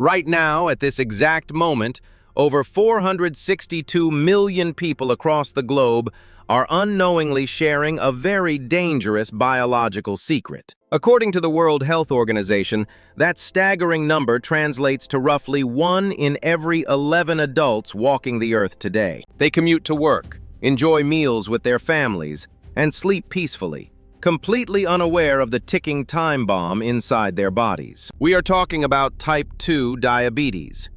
Right now, at this exact moment, over 462 million people across the globe are unknowingly sharing a very dangerous biological secret. According to the World Health Organization, that staggering number translates to roughly 1 in every 11 adults walking the earth today. They commute to work, enjoy meals with their families, and sleep peacefully, completely unaware of the ticking time bomb inside their bodies. We are talking about type 2 diabetes.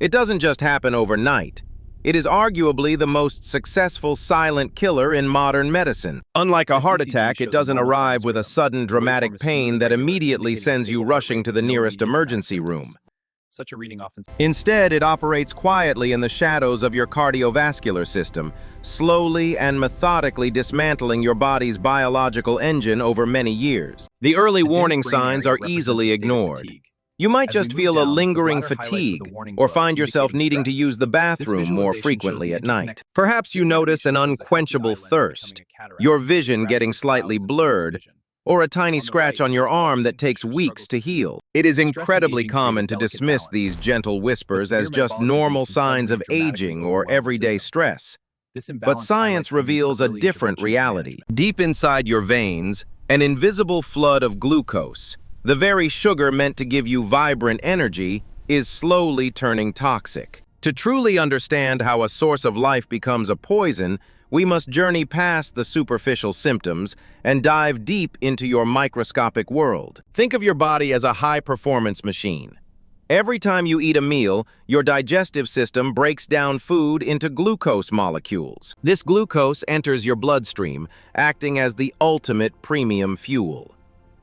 It doesn't just happen overnight. It is arguably the most successful silent killer in modern medicine. Unlike a heart attack, it doesn't arrive with a sudden dramatic pain that immediately sends you rushing to the nearest emergency room. Instead, it operates quietly in the shadows of your cardiovascular system, slowly and methodically dismantling your body's biological engine over many years. The early warning signs are easily ignored. You might just feel a lingering fatigue or find yourself needing to use the bathroom more frequently at night. Perhaps you notice an unquenchable thirst, your vision getting slightly blurred, or a tiny scratch on your arm that takes weeks to heal. It is incredibly common to dismiss these gentle whispers as just normal signs of aging or everyday stress. But science reveals a different reality. Deep inside your veins, an invisible flood of glucose, the very sugar meant to give you vibrant energy, is slowly turning toxic. To truly understand how a source of life becomes a poison, we must journey past the superficial symptoms and dive deep into your microscopic world. Think of your body as a high-performance machine. Every time you eat a meal, your digestive system breaks down food into glucose molecules. This glucose enters your bloodstream, acting as the ultimate premium fuel.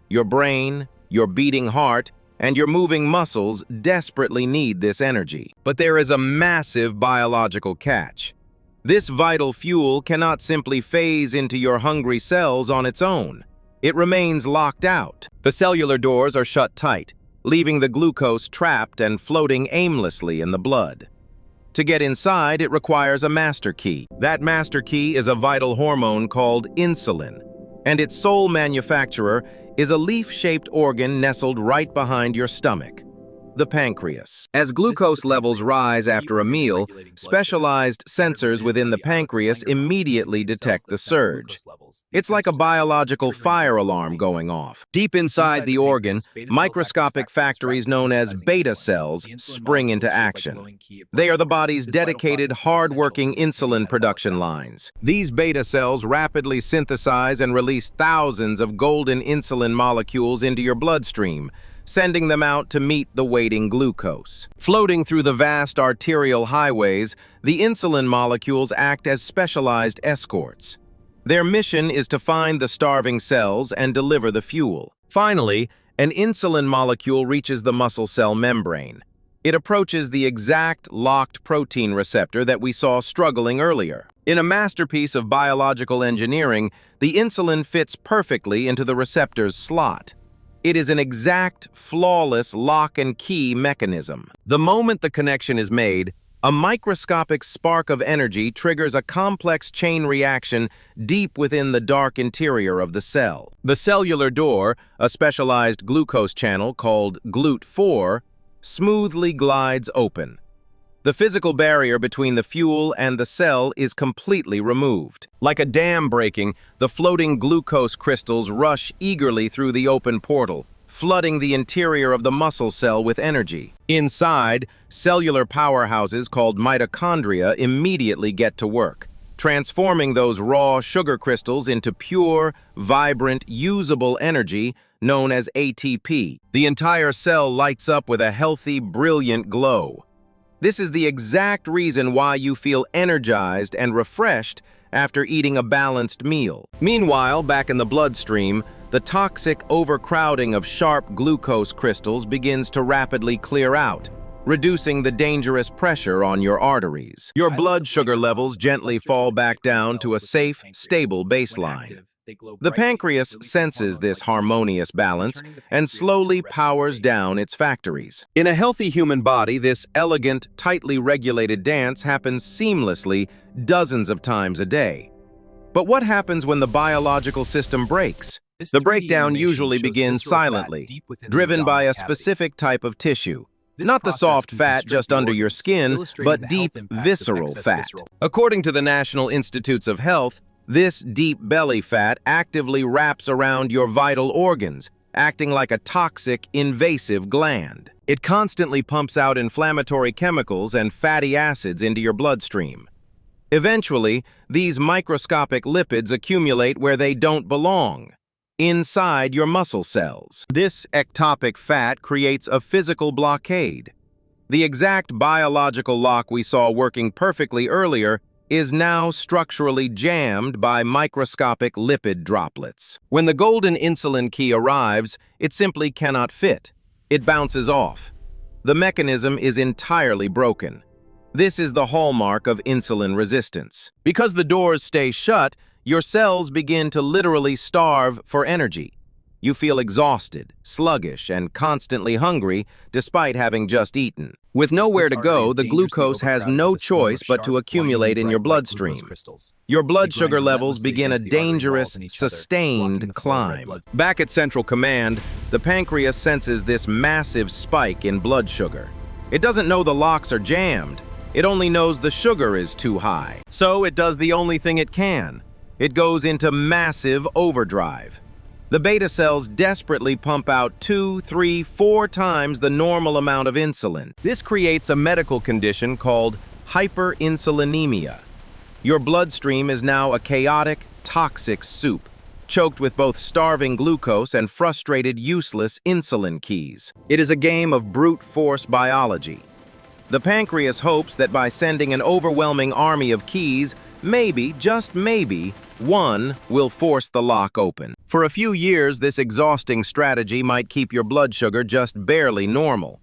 Your brain, your beating heart, and your moving muscles desperately need this energy. But there is a massive biological catch. This vital fuel cannot simply phase into your hungry cells on its own. It remains locked out. The cellular doors are shut tight, leaving the glucose trapped and floating aimlessly in the blood. To get inside, it requires a master key. That master key is a vital hormone called insulin, and its sole manufacturer is a leaf-shaped organ nestled right behind your stomach, the pancreas. As glucose levels rise after a meal, specialized sensors within the pancreas immediately detect the surge. It's like a biological fire alarm going off. Deep inside the organ, microscopic factories known as beta cells spring into action. They are the body's dedicated, hard-working insulin production lines. These beta cells rapidly synthesize and release thousands of golden insulin molecules into your bloodstream, sending them out to meet the waiting glucose. Floating through the vast arterial highways, the insulin molecules act as specialized escorts. Their mission is to find the starving cells and deliver the fuel. Finally, an insulin molecule reaches the muscle cell membrane. It approaches the exact locked protein receptor that we saw struggling earlier. In a masterpiece of biological engineering, the insulin fits perfectly into the receptor's slot. It is an exact, flawless lock-and-key mechanism. The moment the connection is made, a microscopic spark of energy triggers a complex chain reaction deep within the dark interior of the cell. The cellular door, a specialized glucose channel called GLUT4, smoothly glides open. The physical barrier between the fuel and the cell is completely removed. Like a dam breaking, the floating glucose crystals rush eagerly through the open portal, flooding the interior of the muscle cell with energy. Inside, cellular powerhouses called mitochondria immediately get to work, transforming those raw sugar crystals into pure, vibrant, usable energy known as ATP. The entire cell lights up with a healthy, brilliant glow. This is the exact reason why you feel energized and refreshed after eating a balanced meal. Meanwhile, back in the bloodstream, the toxic overcrowding of sharp glucose crystals begins to rapidly clear out, reducing the dangerous pressure on your arteries. Your blood sugar levels gently fall back down to a safe, stable baseline. The pancreas senses this harmonious balance and slowly powers down its factories. In a healthy human body, this elegant, tightly regulated dance happens seamlessly dozens of times a day. But what happens when the biological system breaks? The breakdown usually begins silently, driven by a specific type of tissue, Not the soft fat just under your skin, but deep, visceral fat. According to the National Institutes of Health, this deep belly fat actively wraps around your vital organs, acting like a toxic, invasive gland. It constantly pumps out inflammatory chemicals and fatty acids into your bloodstream. Eventually, these microscopic lipids accumulate where they don't belong, inside your muscle cells. This ectopic fat creates a physical blockade. The exact biological lock we saw working perfectly earlier is now structurally jammed by microscopic lipid droplets. When the golden insulin key arrives, it simply cannot fit. It bounces off. The mechanism is entirely broken. This is the hallmark of insulin resistance. Because the doors stay shut, your cells begin to literally starve for energy. You feel exhausted, sluggish, and constantly hungry despite having just eaten. With nowhere to go, the glucose has no choice but to accumulate in your bloodstream. Your blood sugar levels begin a dangerous, sustained climb. Back at Central Command, the pancreas senses this massive spike in blood sugar. It doesn't know the locks are jammed. It only knows the sugar is too high. So it does the only thing it can. It goes into massive overdrive. The beta cells desperately pump out 2, 3, 4 times the normal amount of insulin. This creates a medical condition called hyperinsulinemia. Your bloodstream is now a chaotic, toxic soup, choked with both starving glucose and frustrated, useless insulin keys. It is a game of brute force biology. The pancreas hopes that by sending an overwhelming army of keys, maybe, just maybe, one will force the lock open. For a few years, this exhausting strategy might keep your blood sugar just barely normal.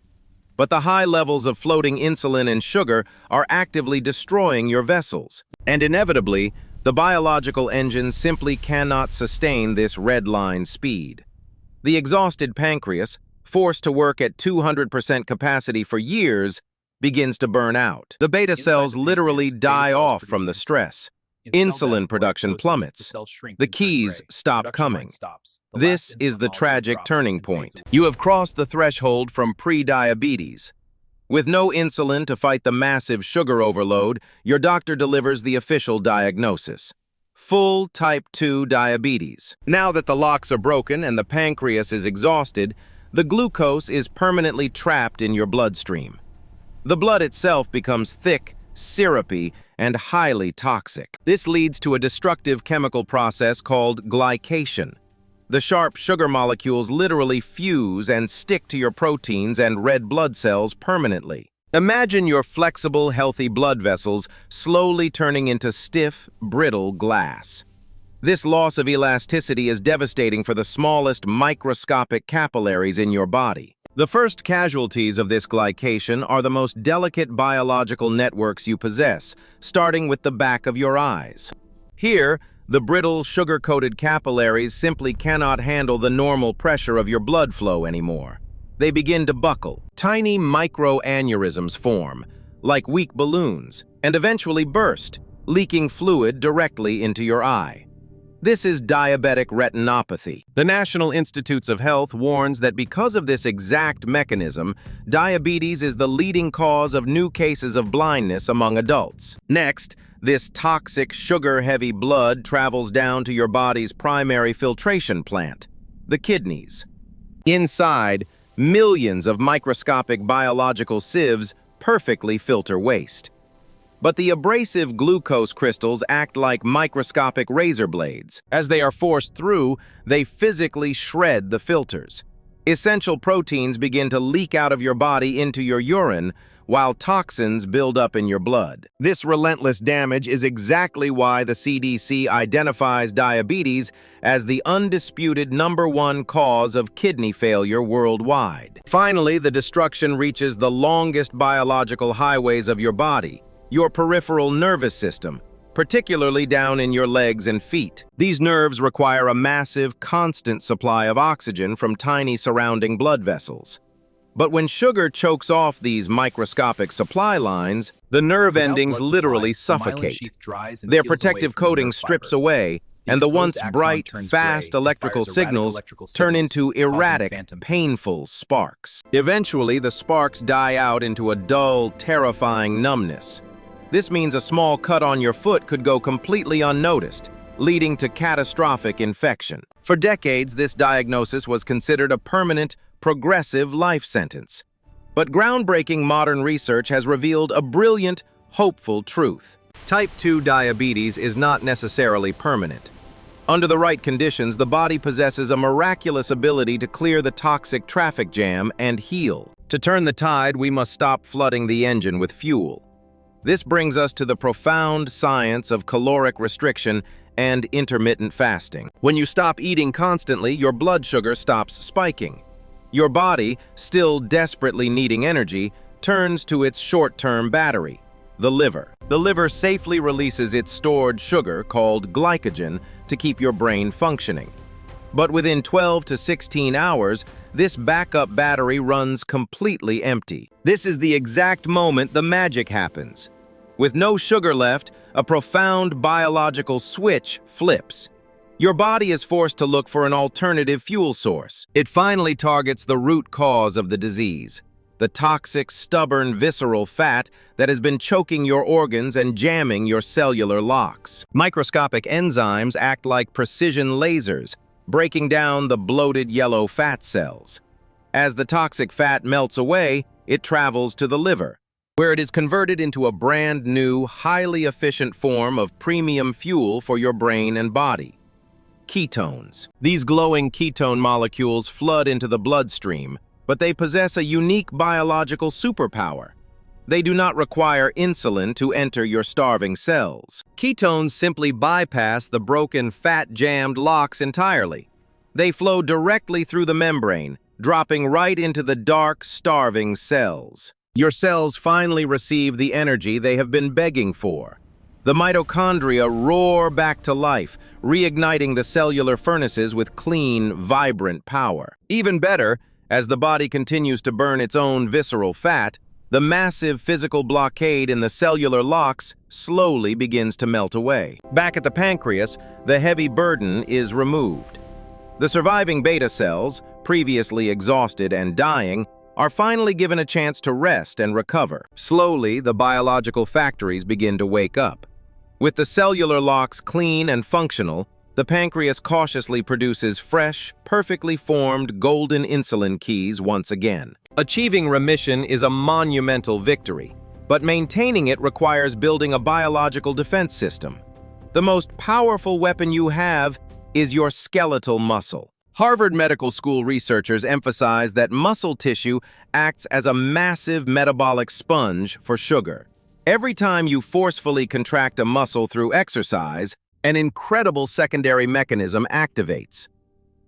But the high levels of floating insulin and sugar are actively destroying your vessels. And inevitably, the biological engine simply cannot sustain this red line speed. The exhausted pancreas, forced to work at 200% capacity for years, begins to burn out. The beta cells literally die off from the stress. Insulin production plummets. The keys stop coming. This is the tragic turning point. You have crossed the threshold from pre-diabetes. With no insulin to fight the massive sugar overload, your doctor delivers the official diagnosis: full type 2 diabetes. Now that the locks are broken and the pancreas is exhausted, the glucose is permanently trapped in your bloodstream. The blood itself becomes thick, syrupy, and highly toxic. This leads to a destructive chemical process called glycation. The sharp sugar molecules literally fuse and stick to your proteins and red blood cells permanently. Imagine your flexible, healthy blood vessels slowly turning into stiff, brittle glass. This loss of elasticity is devastating for the smallest microscopic capillaries in your body. The first casualties of this glycation are the most delicate biological networks you possess, starting with the back of your eyes. Here, the brittle, sugar-coated capillaries simply cannot handle the normal pressure of your blood flow anymore. They begin to buckle. Tiny microaneurysms form, like weak balloons, and eventually burst, leaking fluid directly into your eye. This is diabetic retinopathy. The National Institutes of Health warns that because of this exact mechanism, diabetes is the leading cause of new cases of blindness among adults. Next, this toxic, sugar-heavy blood travels down to your body's primary filtration plant, the kidneys. Inside, millions of microscopic biological sieves perfectly filter waste. But the abrasive glucose crystals act like microscopic razor blades. As they are forced through, they physically shred the filters. Essential proteins begin to leak out of your body into your urine, while toxins build up in your blood. This relentless damage is exactly why the CDC identifies diabetes as the undisputed #1 cause of kidney failure worldwide. Finally, the destruction reaches the longest biological highways of your body, your peripheral nervous system, particularly down in your legs and feet. These nerves require a massive, constant supply of oxygen from tiny surrounding blood vessels. But when sugar chokes off these microscopic supply lines, the nerve endings literally suffocate. Their protective coating strips away, and the once bright, fast electrical signals turn into erratic, painful sparks. Eventually, the sparks die out into a dull, terrifying numbness. This means a small cut on your foot could go completely unnoticed, leading to catastrophic infection. For decades, this diagnosis was considered a permanent, progressive life sentence. But groundbreaking modern research has revealed a brilliant, hopeful truth. Type 2 diabetes is not necessarily permanent. Under the right conditions, the body possesses a miraculous ability to clear the toxic traffic jam and heal. To turn the tide, we must stop flooding the engine with fuel. This brings us to the profound science of caloric restriction and intermittent fasting. When you stop eating constantly, your blood sugar stops spiking. Your body, still desperately needing energy, turns to its short-term battery, the liver. The liver safely releases its stored sugar, called glycogen, to keep your brain functioning. But within 12 to 16 hours, this backup battery runs completely empty. This is the exact moment the magic happens. With no sugar left, a profound biological switch flips. Your body is forced to look for an alternative fuel source. It finally targets the root cause of the disease, the toxic, stubborn, visceral fat that has been choking your organs and jamming your cellular locks. Microscopic enzymes act like precision lasers, breaking down the bloated yellow fat cells. As the toxic fat melts away, it travels to the liver, where it is converted into a brand new, highly efficient form of premium fuel for your brain and body. Ketones. These glowing ketone molecules flood into the bloodstream, but they possess a unique biological superpower. They do not require insulin to enter your starving cells. Ketones simply bypass the broken, fat-jammed locks entirely. They flow directly through the membrane, dropping right into the dark, starving cells. Your cells finally receive the energy they have been begging for. The mitochondria roar back to life, reigniting the cellular furnaces with clean, vibrant power. Even better, as the body continues to burn its own visceral fat, the massive physical blockade in the cellular locks slowly begins to melt away. Back at the pancreas, the heavy burden is removed. The surviving beta cells, previously exhausted and dying, are finally given a chance to rest and recover. Slowly, the biological factories begin to wake up. With the cellular locks clean and functional, the pancreas cautiously produces fresh, perfectly formed golden insulin keys once again. Achieving remission is a monumental victory, but maintaining it requires building a biological defense system. The most powerful weapon you have is your skeletal muscle. Harvard Medical School researchers emphasize that muscle tissue acts as a massive metabolic sponge for sugar. Every time you forcefully contract a muscle through exercise, an incredible secondary mechanism activates.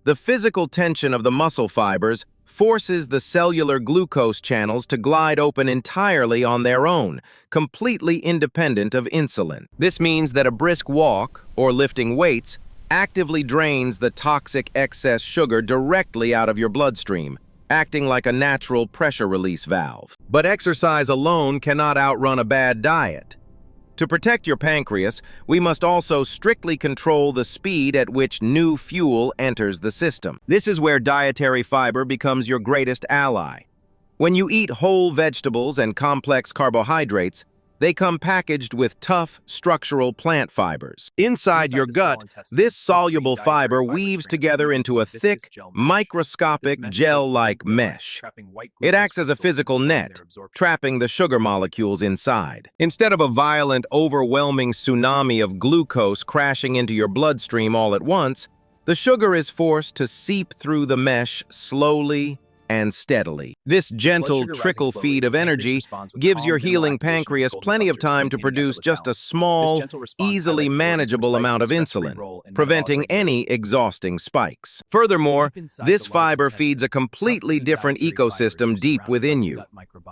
The physical tension of the muscle fibers forces the cellular glucose channels to glide open entirely on their own, completely independent of insulin. This means that a brisk walk, or lifting weights, actively drains the toxic excess sugar directly out of your bloodstream, acting like a natural pressure release valve. But exercise alone cannot outrun a bad diet. To protect your pancreas, we must also strictly control the speed at which new fuel enters the system. This is where dietary fiber becomes your greatest ally. When you eat whole vegetables and complex carbohydrates, they come packaged with tough, structural plant fibers. Inside your gut, this soluble fiber weaves together into a thick, microscopic, gel-like mesh. It acts as a physical net, trapping the sugar molecules inside. Instead of a violent, overwhelming tsunami of glucose crashing into your bloodstream all at once, the sugar is forced to seep through the mesh slowly and steadily. This gentle trickle feed of energy gives your healing pancreas plenty of time to produce just a small, easily manageable amount of insulin, preventing any exhausting spikes. Furthermore, this fiber feeds a completely different ecosystem deep within you,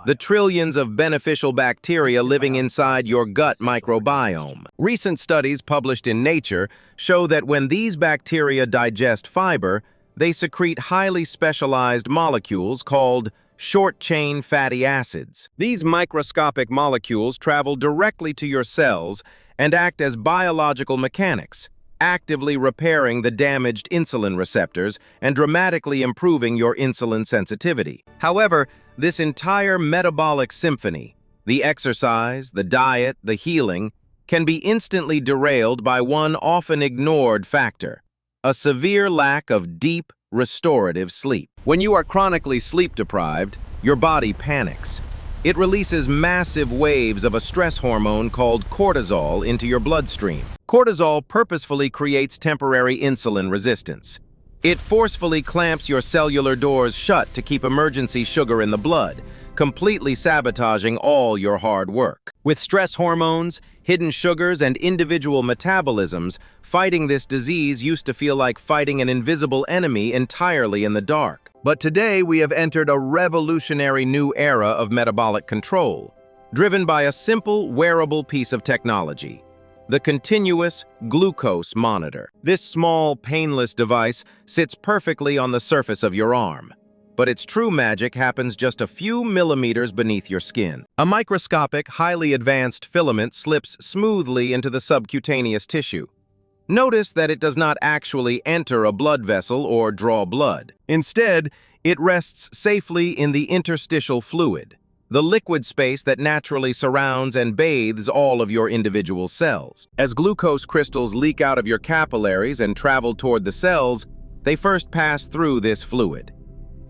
the trillions of beneficial bacteria living inside your gut microbiome. Recent studies published in Nature show that when these bacteria digest fiber, they secrete highly specialized molecules called short-chain fatty acids. These microscopic molecules travel directly to your cells and act as biological mechanics, actively repairing the damaged insulin receptors and dramatically improving your insulin sensitivity. However, this entire metabolic symphony, the exercise, the diet, the healing, can be instantly derailed by one often ignored factor: a severe lack of deep, restorative sleep. When you are chronically sleep-deprived, your body panics. It releases massive waves of a stress hormone called cortisol into your bloodstream. Cortisol purposefully creates temporary insulin resistance. It forcefully clamps your cellular doors shut to keep emergency sugar in the blood, completely sabotaging all your hard work. With stress hormones, hidden sugars, and individual metabolisms, fighting this disease used to feel like fighting an invisible enemy entirely in the dark. But today we have entered a revolutionary new era of metabolic control, driven by a simple, wearable piece of technology: the continuous glucose monitor. This small, painless device sits perfectly on the surface of your arm, but its true magic happens just a few millimeters beneath your skin. A microscopic, highly advanced filament slips smoothly into the subcutaneous tissue. Notice that it does not actually enter a blood vessel or draw blood. Instead, it rests safely in the interstitial fluid, the liquid space that naturally surrounds and bathes all of your individual cells. As glucose crystals leak out of your capillaries and travel toward the cells, they first pass through this fluid.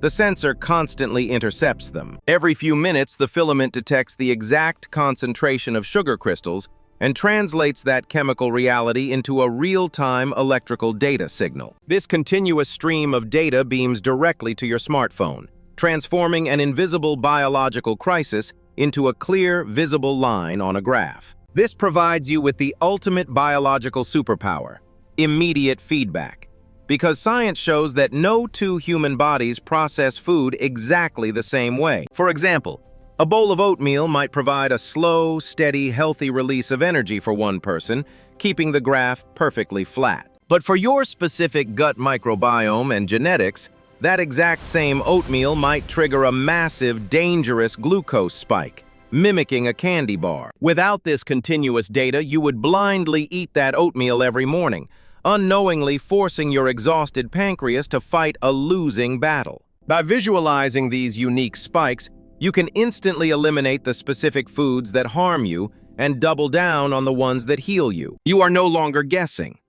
The sensor constantly intercepts them. Every few minutes, the filament detects the exact concentration of sugar crystals and translates that chemical reality into a real-time electrical data signal. This continuous stream of data beams directly to your smartphone, transforming an invisible biological crisis into a clear, visible line on a graph. This provides you with the ultimate biological superpower: immediate feedback. Because science shows that no two human bodies process food exactly the same way. For example, a bowl of oatmeal might provide a slow, steady, healthy release of energy for one person, keeping the graph perfectly flat. But for your specific gut microbiome and genetics, that exact same oatmeal might trigger a massive, dangerous glucose spike, mimicking a candy bar. Without this continuous data, you would blindly eat that oatmeal every morning, unknowingly forcing your exhausted pancreas to fight a losing battle. By visualizing these unique spikes, you can instantly eliminate the specific foods that harm you and double down on the ones that heal you. You are no longer guessing.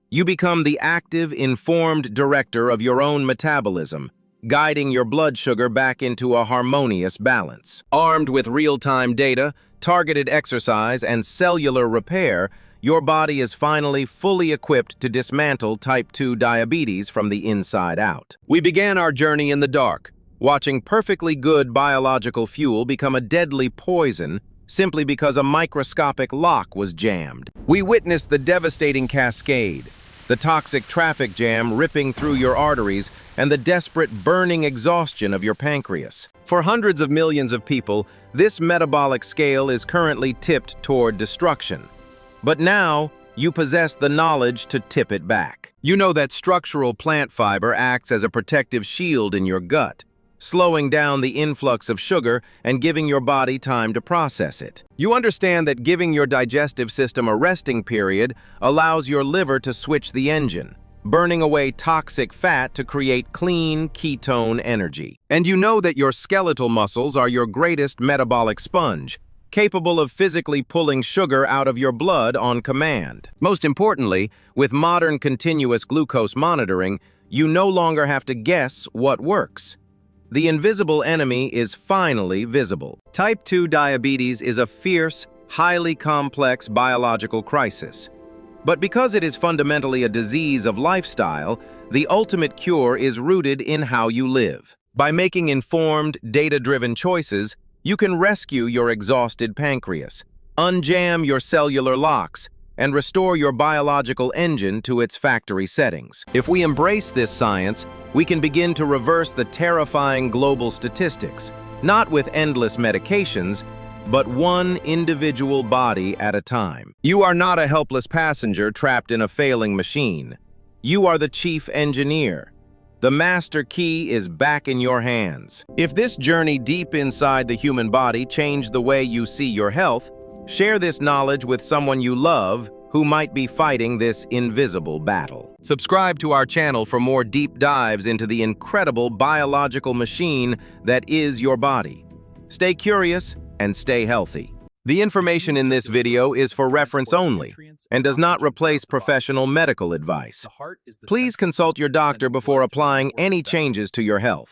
You become the active, informed director of your own metabolism, guiding your blood sugar back into a harmonious balance. Armed with real-time data, targeted exercise, and cellular repair, your body is finally fully equipped to dismantle type 2 diabetes from the inside out. We began our journey in the dark, watching perfectly good biological fuel become a deadly poison simply because a microscopic lock was jammed. We witnessed the devastating cascade, the toxic traffic jam ripping through your arteries, and the desperate burning exhaustion of your pancreas. For hundreds of millions of people, this metabolic scale is currently tipped toward destruction. But now, you possess the knowledge to tip it back. You know that structural plant fiber acts as a protective shield in your gut, slowing down the influx of sugar and giving your body time to process it. You understand that giving your digestive system a resting period allows your liver to switch the engine, burning away toxic fat to create clean ketone energy. And you know that your skeletal muscles are your greatest metabolic sponge, capable of physically pulling sugar out of your blood on command. Most importantly, with modern continuous glucose monitoring, you no longer have to guess what works. The invisible enemy is finally visible. Type 2 diabetes is a fierce, highly complex biological crisis. But because it is fundamentally a disease of lifestyle, the ultimate cure is rooted in how you live. By making informed, data-driven choices, you can rescue your exhausted pancreas, unjam your cellular locks, and restore your biological engine to its factory settings. If we embrace this science, we can begin to reverse the terrifying global statistics, not with endless medications, but one individual body at a time. You are not a helpless passenger trapped in a failing machine. You are the chief engineer. The master key is back in your hands. If this journey deep inside the human body changed the way you see your health, share this knowledge with someone you love who might be fighting this invisible battle. Subscribe to our channel for more deep dives into the incredible biological machine that is your body. Stay curious and stay healthy. The information in this video is for reference only and does not replace professional medical advice. Please consult your doctor before applying any changes to your health.